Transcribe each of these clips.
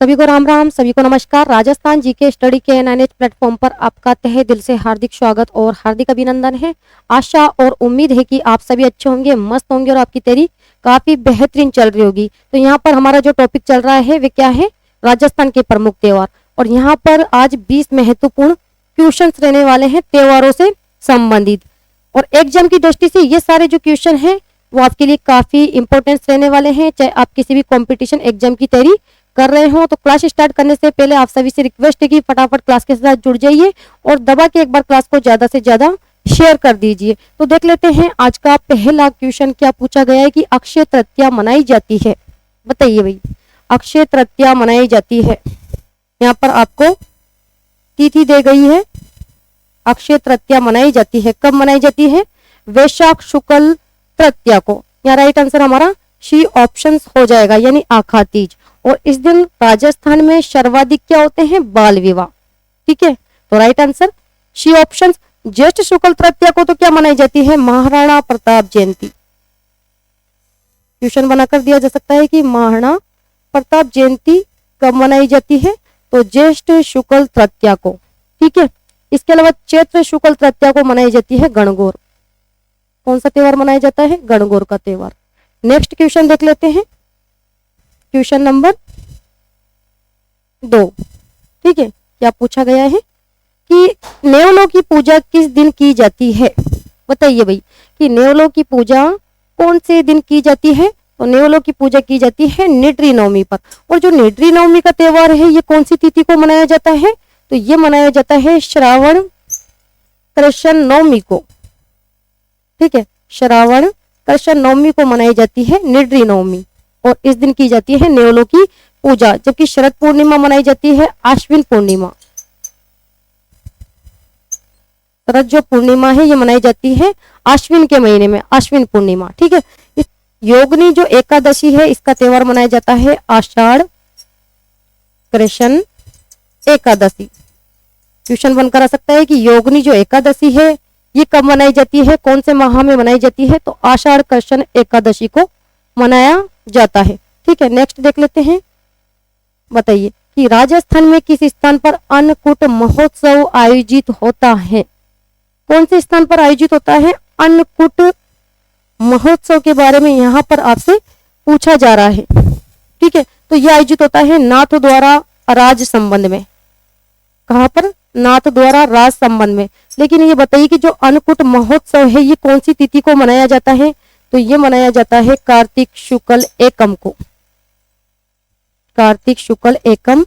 सभी को राम राम, सभी को नमस्कार। राजस्थान जीके स्टडी के NINH प्लेटफॉर्म पर आपका तहे दिल से हार्दिक स्वागत और हार्दिक अभिनंदन है। आशा और उम्मीद है कि आप सभी अच्छे होंगे, मस्त होंगे और आपकी तैयारी काफी बेहतरीन चल रही होगी। तो यहाँ पर हमारा जो टॉपिक चल रहा है वे क्या है, राजस्थान के प्रमुख त्योहार। और यहाँ पर आज 20 महत्वपूर्ण क्वेश्चंस रहने वाले हैं त्योहारों से संबंधित। और एग्जाम की दृष्टि से ये सारे जो क्वेश्चन हैं वो आपके लिए काफी इंपॉर्टेंस रहने वाले हैं। चाहे आप किसी भी कॉम्पिटिशन एग्जाम की तैयारी कर रहे हो तो क्लास स्टार्ट करने से पहले आप सभी से रिक्वेस्ट है कि फटाफट क्लास के साथ जुड़ जाइए और दबा के एक बार क्लास को ज्यादा से ज्यादा शेयर कर दीजिए। तो देख लेते हैं आज का पहला क्वेश्चन क्या पूछा गया है कि अक्षय तृतीया मनाई जाती है। बताइए भाई, अक्षय तृतीया मनाई जाती है। यहाँ पर आपको तिथि दे गई है। अक्षय तृतीया मनाई जाती है, कब मनाई जाती है? वैशाख शुक्ल तृतीया को। यहाँ राइट आंसर हमारा सी ऑप्शन हो जाएगा, यानी आखा तीज। और इस दिन राजस्थान में सर्वाधिक क्या होते हैं? बाल विवाह। ठीक है, तो राइट आंसर सी ऑप्शन। ज्येष्ठ शुक्ल तृतीया को तो क्या मनाई जाती है? महाराणा प्रताप जयंती। क्वेश्चन बनाकर दिया जा सकता है कि महाराणा प्रताप जयंती कब मनाई जाती है? तो ज्येष्ठ शुक्ल तृतीया को। ठीक है, इसके अलावा चैत्र शुक्ल तृतीया को मनाई जाती है गणगौर। कौन सा त्योहार मनाया जाता है? गणगौर का त्योहार। नेक्स्ट क्वेश्चन देख लेते हैं, क्वेश्चन नंबर 2। ठीक है, क्या पूछा गया है कि नेवलों की पूजा किस दिन की जाती है? बताइए भाई कि नेवलों की पूजा कौन से दिन की जाती है? तो नेवलों की पूजा की जाती है निड्री नवमी पर। और जो निड्री नवमी का त्योहार है ये कौन सी तिथि को मनाया जाता है? तो ये मनाया जाता है श्रावण कृष्ण नवमी को। ठीक है, श्रावण कृष्ण नवमी को मनाई जाती है निड्री नवमी और इस दिन की जाती है नेवलों की पूजा। जबकि शरद पूर्णिमा मनाई जाती है आश्विन पूर्णिमा। शरद जो पूर्णिमा है ये मनाई जाती है आश्विन के महीने में, आश्विन पूर्णिमा। ठीक है, योगनी जो एकादशी है इसका त्योहार मनाया जाता है आषाढ़ कृष्ण एकादशी। क्वेश्चन बनकर आ सकता है कि योगनी जो एकादशी है ये कब मनाई जाती है, कौन से माह में मनाई जाती है? तो आषाढ़ कृष्ण एकादशी को मनाया जाता है। ठीक है, नेक्स्ट देख लेते हैं। बताइए कि राजस्थान में किस स्थान पर अन्नकूट महोत्सव आयोजित होता है? कौन से स्थान पर आयोजित होता है अन्नकूट महोत्सव के बारे में यहाँ पर आपसे पूछा जा रहा है। ठीक है, तो यह आयोजित होता है नाथ द्वारा राज संबंध में। कहां पर? नाथ द्वारा राज संबंध में। लेकिन ये बताइए कि जो अन्नकूट महोत्सव है ये कौन सी तिथि को मनाया जाता है? तो ये मनाया जाता है कार्तिक शुक्ल एकम को। कार्तिक शुक्ल एकम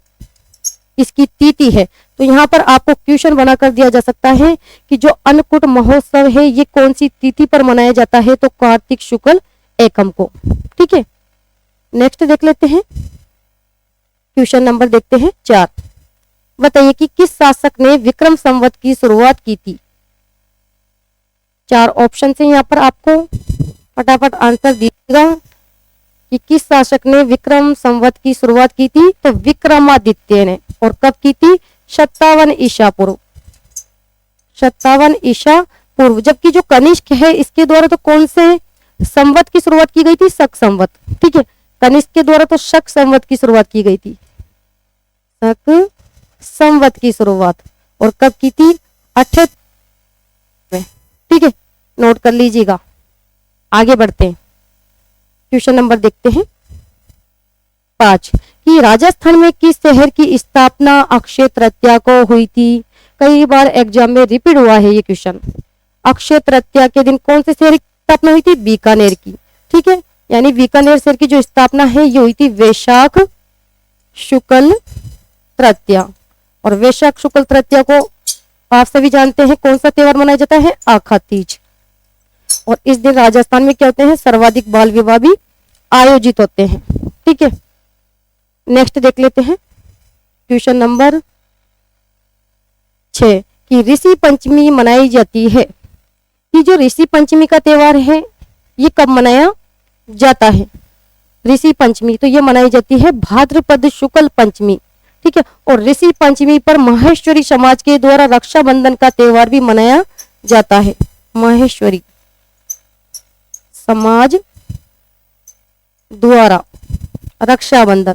इसकी तिथि है। तो यहाँ पर आपको क्वेश्चन बनाकर दिया जा सकता है कि जो अन्नकूट महोत्सव है ये कौन सी तिथि पर मनाया जाता है? तो कार्तिक शुक्ल एकम को। ठीक है, नेक्स्ट देख लेते हैं, क्वेश्चन नंबर देखते हैं 4। बताइए कि किस शासक ने विक्रम संवत की शुरुआत की थी? 4 ऑप्शन से यहाँ पर आपको फटाफट आंसर दीजिएगा कि किस शासक ने विक्रम संवत की शुरुआत की थी? तो विक्रमादित्य ने। और कब की थी? 57 ईसा पूर्व। 57 ईसा पूर्व। जबकि जो कनिष्क है इसके द्वारा तो कौन से संवत की शुरुआत की गई थी? शक संवत। ठीक है, कनिष्क के द्वारा तो शक संवत की शुरुआत की गई थी, शक संवत की शुरुआत। और कब की थी? 28 में। ठीक है, नोट कर लीजिएगा। आगे बढ़ते हैं, क्वेश्चन नंबर देखते हैं 5 कि राजस्थान में किस शहर की स्थापना अक्षय तृतीया को हुई थी? कई बार एग्जाम में रिपीट हुआ है ये क्वेश्चन। अक्षय तृतीया के दिन कौन से शहर की स्थापना हुई थी? बीकानेर की। ठीक है, यानी बीकानेर शहर की जो स्थापना है ये हुई थी वैशाख शुक्ल तृतीया। और वैशाख शुक्ल तृतीया को आप सभी जानते हैं कौन सा त्योहार मनाया जाता है? आखा तीज। और इस दिन राजस्थान में क्या होते हैं? सर्वाधिक बाल विवाह भी आयोजित होते हैं। ठीक है, नेक्स्ट देख लेते हैं, क्वेश्चन नंबर 6 कि ऋषि पंचमी मनाई जाती है। कि जो ऋषि पंचमी का त्योहार है ये कब मनाया जाता है? ऋषि पंचमी तो ये मनाई जाती है भाद्रपद शुक्ल पंचमी। ठीक है, और ऋषि पंचमी पर माहेश्वरी समाज के द्वारा रक्षाबंधन का त्योहार भी मनाया जाता है। माहेश्वरी समाज द्वारा रक्षाबंधन।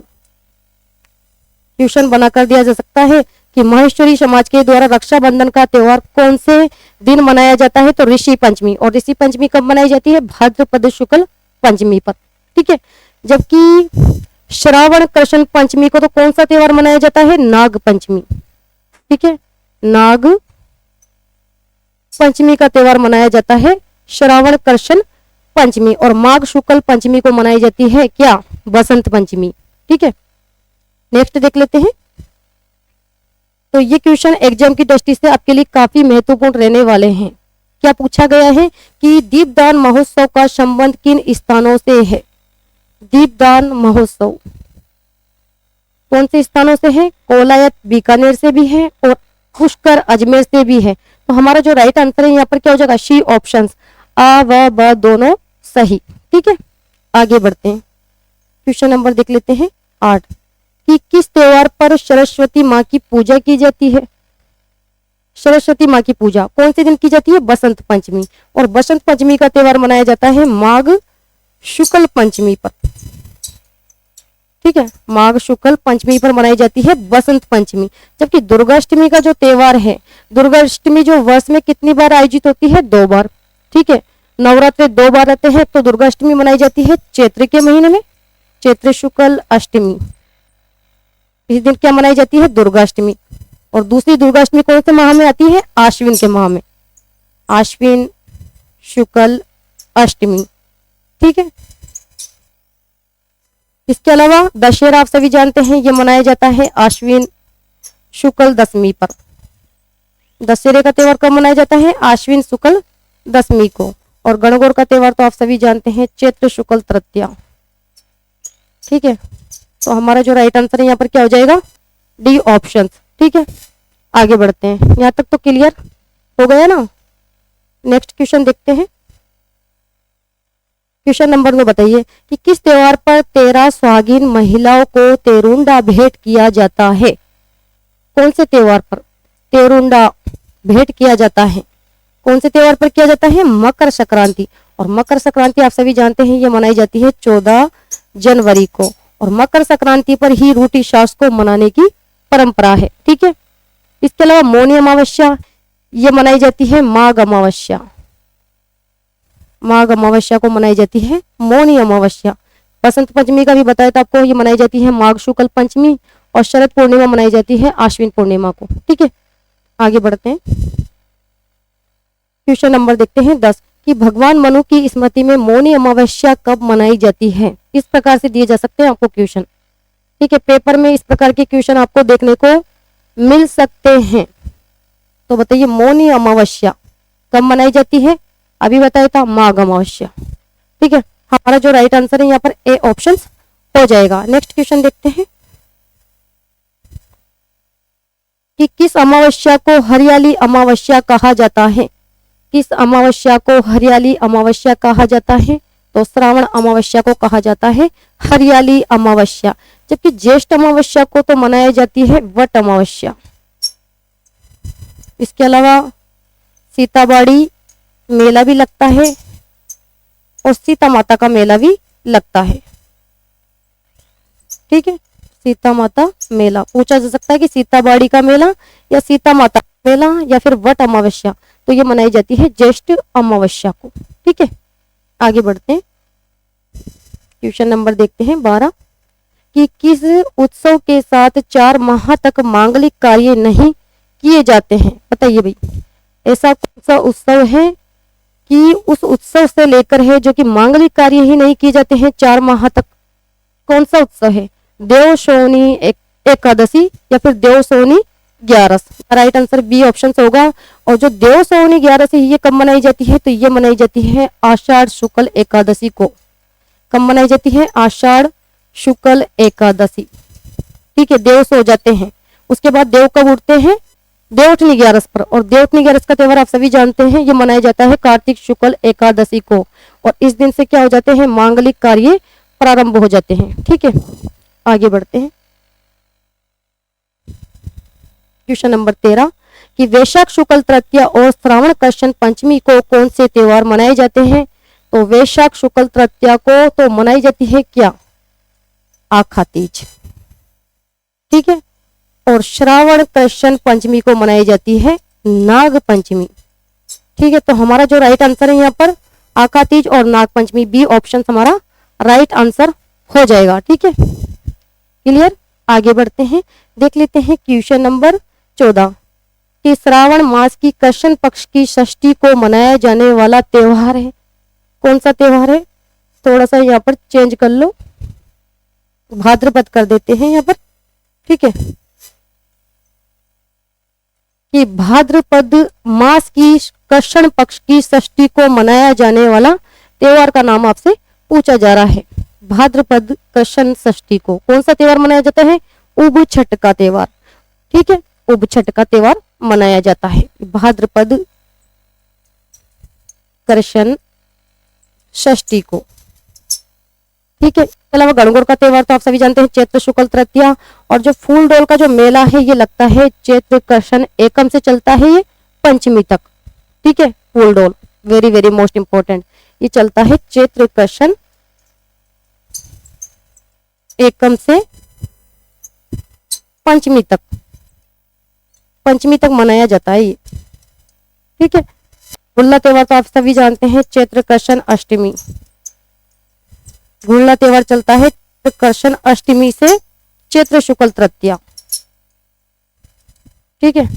क्वेश्चन बना कर दिया जा सकता है कि महेश्वरी समाज के द्वारा रक्षाबंधन का त्योहार कौन से दिन मनाया जाता है, तो ऋषि पंचमी। और ऋषि पंचमी कब मनाई जाती है, भाद्रपद शुक्ल पंचमी पर, ठीक है। जबकि श्रावण कृष्ण पंचमी को तो कौन सा त्योहार मनाया जाता है, नाग पंचमी, ठीक है। नाग पंचमी का त्योहार मनाया जाता है श्रावण कृष्ण पंचमी, और माघ शुक्ल पंचमी को मनाई जाती है क्या, बसंत पंचमी, ठीक है। नेक्स्ट देख लेते हैं। तो ये क्वेश्चन एग्जाम की दृष्टि से आपके लिए काफी महत्वपूर्ण रहने वाले हैं। क्या पूछा गया है कि दीपदान महोत्सव का संबंध किन स्थानों से है। दीपदान महोत्सव कौन से स्थानों से है, कोलायत बीकानेर से भी है और पुष्कर अजमेर से भी है। तो हमारा जो राइट आंसर है यहाँ पर क्या हो जाएगा, सी ऑप्शन, आ व ब दोनों सही, ठीक है। आगे बढ़ते हैं। क्वेश्चन नंबर देख लेते हैं 8 कि किस त्योहार पर सरस्वती माँ की पूजा की जाती है। सरस्वती माँ की पूजा कौन से दिन की जाती है, बसंत पंचमी, और बसंत पंचमी का त्योहार मनाया जाता है माघ शुक्ल पंचमी पर, ठीक है। माघ शुक्ल पंचमी पर मनाई जाती है बसंत पंचमी। जबकि दुर्गाष्टमी का जो त्योहार है, दुर्गाष्टमी जो वर्ष में कितनी बार आयोजित होती है, 2 बार, ठीक है। नवरात्रि 2 बार आते हैं, तो दुर्गाष्टमी मनाई जाती है चैत्र के महीने में, चैत्र शुक्ल अष्टमी, इस दिन क्या मनाई जाती है, दुर्गाष्टमी। और दूसरी दुर्गाष्टमी कौन से माह में आती है, आश्विन के माह में, आश्विन शुक्ल अष्टमी, ठीक है। इसके अलावा दशहरा आप सभी जानते हैं ये मनाया जाता है आश्विन शुक्ल दशमी पर। दशहरे का त्योहार कब मनाया जाता है, आश्विन शुक्ल दशमी को। और गणगौर का त्योहार तो आप सभी जानते हैं चैत्र शुक्ल तृतीया, ठीक है। तो हमारा जो राइट आंसर है यहाँ पर क्या हो जाएगा, डी ऑप्शन, ठीक है। आगे बढ़ते हैं, यहाँ तक तो क्लियर हो गया ना। नेक्स्ट क्वेश्चन देखते हैं। क्वेश्चन नंबर में बताइए कि किस त्योहार पर 13 सुहागिन महिलाओं को तेरुंडा भेंट किया जाता है। कौन से त्योहार पर तेरुंडा भेंट किया जाता है, कौन से त्योहार पर किया जाता है, मकर संक्रांति। और मकर संक्रांति आप सभी जानते हैं ये मनाई जाती है 14 जनवरी को, और मकर संक्रांति पर ही रूटी सास को मनाने की परंपरा है, ठीक है। इसके अलावा मौनी अमावस्या ये मनाई जाती है माघ अमावस्या, माघ अमावस्या को मनाई जाती है मौनी अमावस्या। बसंत पंचमी का भी बताया था आपको, ये मनाई जाती है माघ शुक्ल पंचमी, और शरद पूर्णिमा मनाई जाती है आश्विन पूर्णिमा को, ठीक है। आगे बढ़ते हैं। क्वेश्चन नंबर देखते हैं 10 कि भगवान मनु की स्मृति में मौनी अमावस्या कब मनाई जाती है। इस प्रकार से दिए जा सकते हैं आपको क्वेश्चन, ठीक है। पेपर में इस प्रकार के क्वेश्चन आपको देखने को मिल सकते हैं। तो बताइए मौनी अमावस्या कब मनाई जाती है, अभी बताया था माघ अमावस्या, ठीक है। हमारा जो राइट आंसर है यहाँ पर ए ऑप्शन हो जाएगा। नेक्स्ट क्वेश्चन देखते हैं कि किस अमावस्या को हरियाली अमावस्या कहा जाता है। किस अमावस्या को हरियाली अमावस्या कहा जाता है, तो श्रावण अमावस्या को कहा जाता है हरियाली अमावस्या। जबकि ज्येष्ठ अमावस्या को तो मनाई जाती है वट अमावस्या। इसके अलावा सीताबाड़ी मेला भी लगता है और सीता माता का मेला भी लगता है, ठीक है। सीता माता मेला पूछा जा सकता है कि सीताबाड़ी का मेला या सीता माता मेला या फिर वट अमावस्या, तो ये मनाई जाती है ज्येष्ठ अमावस्या को, ठीक है। आगे बढ़ते हैं। क्वेश्चन नंबर देखते हैं 12 कि किस उत्सव के साथ 4 माह तक मांगलिक कार्य नहीं किए जाते हैं। बताइए भाई, ऐसा कौन सा उत्सव है कि उस उत्सव से लेकर है जो कि मांगलिक कार्य ही नहीं किए जाते हैं 4 माह तक। कौन सा उत्सव है, देवशोनी एकादशी या फिर देवशोनी 11। राइट आंसर बी ऑप्शन होगा। और जो देवशोनी 11 ये कब मनाई जाती है, तो ये मनाई जाती है आषाढ़ शुक्ल एकादशी को। कब मनाई जाती है, आषाढ़ शुक्ल एकादशी, ठीक है। देव सो जाते हैं, उसके बाद देव कब उठते हैं, देवउठनी 11 पर। और देवउठनी 11 का त्योहार आप सभी जानते हैं ये मनाया जाता है कार्तिक शुक्ल एकादशी को। और इस दिन से क्या हो जाते हैं, मांगलिक कार्य प्रारंभ हो जाते हैं, ठीक है। आगे बढ़ते हैं। क्वेश्चन नंबर 13 कि वैशाख शुक्ल तृतीया और श्रावण कृष्ण पंचमी को कौन से त्योहार मनाए जाते हैं। तो वैशाख शुक्ल तृतीया को तो मनाई जाती है क्या, आखा तीज, ठीक है। और श्रावण कृष्ण पंचमी को मनाई जाती है नाग पंचमी। ठीक है, तो हमारा जो राइट आंसर है यहाँ पर आका तीज और नाग पंचमी, बी ऑप्शन हमारा राइट आंसर हो जाएगा। ठीक है, क्लियर। आगे बढ़ते हैं, देख लेते हैं क्वेश्चन नंबर 14 कि श्रावण मास की कृष्ण पक्ष की षष्ठी को मनाया जाने वाला त्योहार है, कौन सा त्योहार है? थोड़ा सा यहाँ पर चेंज कर लो, भाद्रपद कर देते हैं यहाँ पर। ठीक है, कि भाद्रपद मास की कृष्ण पक्ष की षष्ठी को मनाया जाने वाला त्योहार का नाम आपसे पूछा जा रहा है। भाद्रपद कृष्ण षष्ठी को कौन सा त्योहार मनाया जाता है? उब छठ का त्योहार। ठीक है, उब छठ का त्योहार मनाया जाता है भाद्रपद कृष्ण षष्ठी को। ठीक है, इसके अलावा गणगौर का त्योहार तो आप सभी जानते हैं, चैत्र शुक्ल तृतीया। और जो फूल डोल का जो मेला है ये लगता है चैत्र कृष्ण एकम से चलता है ये पंचमी तक। ठीक है, फूल डोल वेरी वेरी मोस्ट इंपॉर्टेंट, ये चलता है चैत्र कृष्ण एकम से पंचमी तक, पंचमी तक मनाया जाता है ये। ठीक है, गुल्ला त्योहार तो आप सभी जानते हैं चैत्र कृष्ण अष्टमी। गुल्ला त्योहार चलता है कृष्ण अष्टमी से चैत्र शुक्ल तृतीया। ठीक है,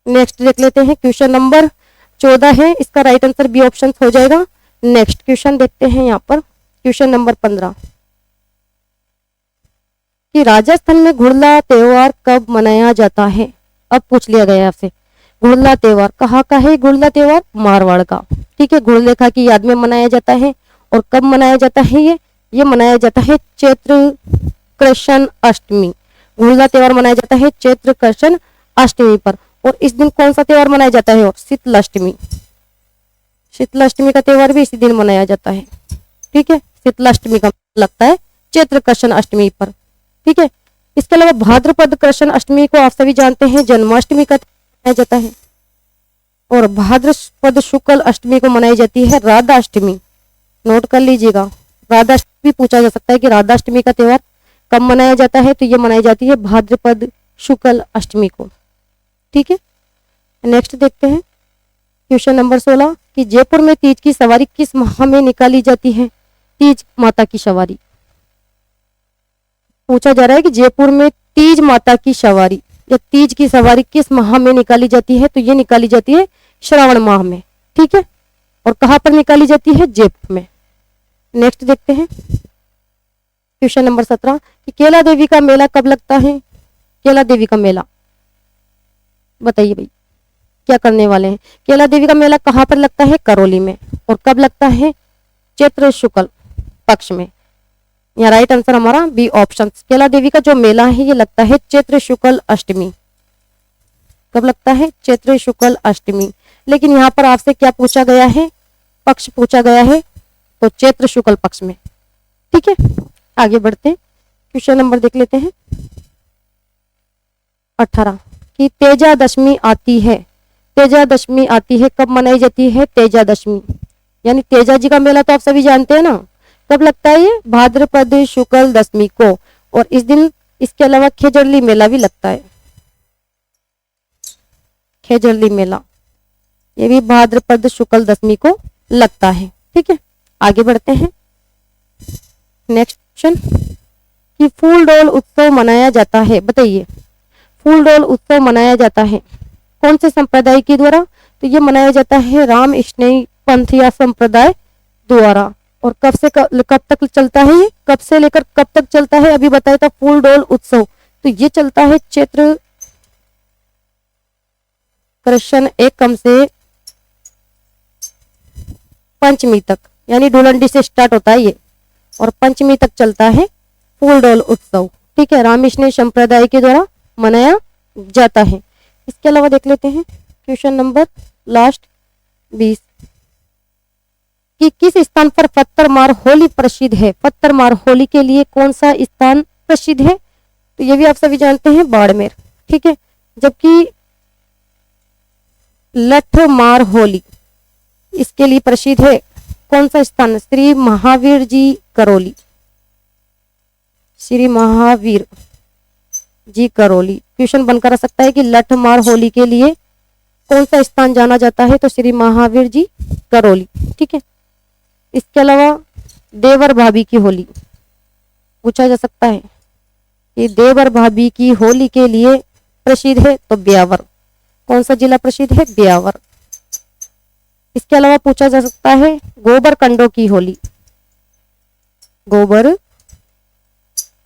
नेक्स्ट देख लेते हैं क्वेश्चन नंबर 14 है, इसका राइट आंसर बी ऑप्शन हो जाएगा। नेक्स्ट क्वेश्चन देखते हैं यहाँ पर क्वेश्चन नंबर 15 कि राजस्थान में घुड़ला त्योहार कब मनाया जाता है? अब पूछ लिया गया आपसे घुड़ला त्योहार कहाँ का है? घुड़ला त्योहार मारवाड़ का। ठीक है, घुड़लेखा की याद में मनाया जाता है। और कब मनाया जाता है ये मनाया जाता है चैत्र कृष्ण अष्टमी। घुड़ला त्योहार मनाया जाता है चैत्र कृष्ण अष्टमी पर। और इस दिन कौन सा त्योहार मनाया जाता है? और शीतलाष्टमी। शीतलाष्टमी का त्योहार भी इसी दिन मनाया जाता है। ठीक है, शीतलाष्टमी का लगता है चैत्र कृष्ण अष्टमी पर। ठीक है, इसके अलावा भाद्रपद कृष्ण अष्टमी को आप सभी जानते हैं जन्माष्टमी का मनाया जाता है। और भाद्रपद शुक्ल अष्टमी को मनाई जाती है राधाष्टमी। नोट कर लीजिएगा, राधाष्टमी भी पूछा जा सकता है कि राधाष्टमी का त्योहार कब मनाया जाता है? तो ये मनाई जाती है भाद्रपद शुक्ल अष्टमी को। ठीक है, नेक्स्ट देखते हैं क्वेश्चन नंबर 16 कि जयपुर में तीज की सवारी किस माह में निकाली जाती है? तीज माता की सवारी पूछा जा रहा है कि जयपुर में तीज माता की सवारी या तीज की सवारी किस माह में निकाली जाती है? तो ये निकाली जाती है श्रावण माह में। ठीक है, और कहां पर निकाली जाती है? जयपुर में। नेक्स्ट देखते हैं क्वेश्चन नंबर 17 कि केला देवी का मेला कब लगता है? केला देवी का मेला बताइए भाई, क्या करने वाले हैं? केला देवी का मेला कहां पर लगता है? करौली में। और कब लगता है? चैत्र शुक्ल पक्ष में। यहाँ राइट आंसर हमारा बी ऑप्शन। केला देवी का जो मेला है ये लगता है चैत्र शुक्ल अष्टमी। कब लगता है? चैत्र शुक्ल अष्टमी। लेकिन यहाँ पर आपसे क्या पूछा गया है? पक्ष पूछा गया है, तो चैत्र शुक्ल पक्ष में। ठीक है, आगे बढ़ते हैं, क्वेश्चन नंबर देख लेते हैं 18 कि तेजा दशमी आती है। तेजा दशमी आती है, कब मनाई जाती है? तेजा दशमी यानी तेजा जी का मेला तो आप सभी जानते हैं ना, कब लगता है? ये भाद्रपद शुक्ल दशमी को। और इस दिन इसके अलावा खेजड़ली मेला भी लगता है। खेजड़ली मेला ये भी भाद्रपद शुक्ल दशमी को लगता है। ठीक है, आगे बढ़ते हैं नेक्स्ट क्वेश्चन कि फूल डोल उत्सव मनाया जाता है, बताइए फूल डोल उत्सव मनाया जाता है कौन से संप्रदाय के द्वारा? तो ये मनाया जाता है राम स्नेही पंथ या संप्रदाय द्वारा। और कब से कब तक चलता है? ये कब से लेकर कब तक चलता है? अभी बताया था फूल डोल उत्सव, तो ये चलता है चैत्र कृष्ण एकम से पंचमी तक, यानी ढूलंडी से स्टार्ट होता है ये और पंचमी तक चलता है फूल डोल उत्सव। ठीक है, रामकृष्ण संप्रदाय के द्वारा मनाया जाता है। इसके अलावा देख लेते हैं क्वेश्चन नंबर लास्ट 20 कि किस स्थान पर पत्थर मार होली प्रसिद्ध है? पत्थर मार होली के लिए कौन सा स्थान प्रसिद्ध है? तो ये भी आप सभी जानते हैं बाड़मेर। ठीक है, जबकि लठ मार होली इसके लिए प्रसिद्ध है कौन सा स्थान? श्री महावीर जी करौली। श्री महावीर जी करौली। क्वेश्चन बनकर आ सकता है कि लठमार होली के लिए कौन सा स्थान जाना जाता है, तो श्री महावीर जी करौली। ठीक है, इसके अलावा देवर भाभी की होली पूछा जा सकता है कि देवर भाभी की होली के लिए प्रसिद्ध है, तो ब्यावर। कौन सा जिला प्रसिद्ध है, ब्यावर। इसके अलावा पूछा जा सकता है गोबर कंडों की होली, गोबर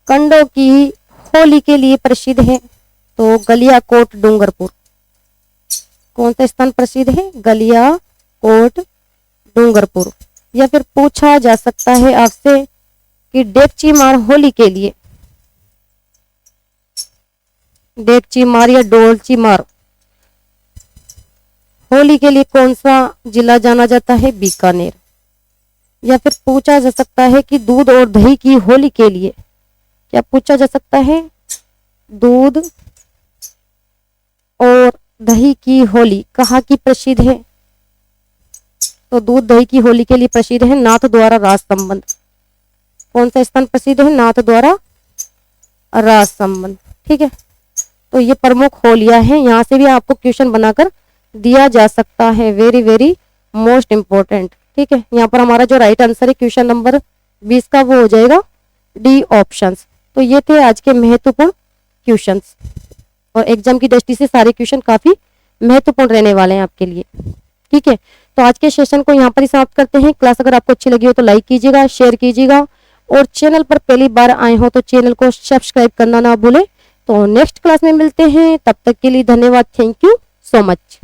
कंडों की होली के लिए प्रसिद्ध है, तो गलियाकोट डूंगरपुर। कौन सा स्थान प्रसिद्ध है, गलियाकोट डूंगरपुर। या फिर पूछा जा सकता है आपसे कि डेकची मार होली के लिए, डेकची मार या डोलची मार होली के लिए कौन सा जिला जाना जाता है, बीकानेर। या फिर पूछा जा सकता है कि दूध और दही की होली के लिए, क्या पूछा जा सकता है, दूध और दही की होली कहाँ की प्रसिद्ध है, तो दूध दही की होली के लिए प्रसिद्ध है नाथ द्वारा राज संबंध। कौन सा स्थान प्रसिद्ध है, नाथ द्वारा राज संबंध। ठीक है, तो ये प्रमुख होलियां हैं, यहाँ से भी आपको क्वेश्चन बनाकर दिया जा सकता है। Very very most important. ठीक है, यहाँ पर हमारा जो राइट आंसर है क्वेश्चन नंबर 20 का वो हो जाएगा डी ऑप्शंस। तो ये थे आज के महत्वपूर्ण क्वेश्चंस, और एग्जाम की दृष्टि से सारे क्वेश्चन काफी महत्वपूर्ण रहने वाले हैं आपके लिए। ठीक है, तो आज के सेशन को यहाँ पर ही समाप्त करते हैं। क्लास अगर आपको अच्छी लगी हो तो लाइक कीजिएगा, शेयर कीजिएगा, और चैनल पर पहली बार आए हो तो चैनल को सब्सक्राइब करना ना भूलें। तो नेक्स्ट क्लास में मिलते हैं, तब तक के लिए धन्यवाद। Thank you so much.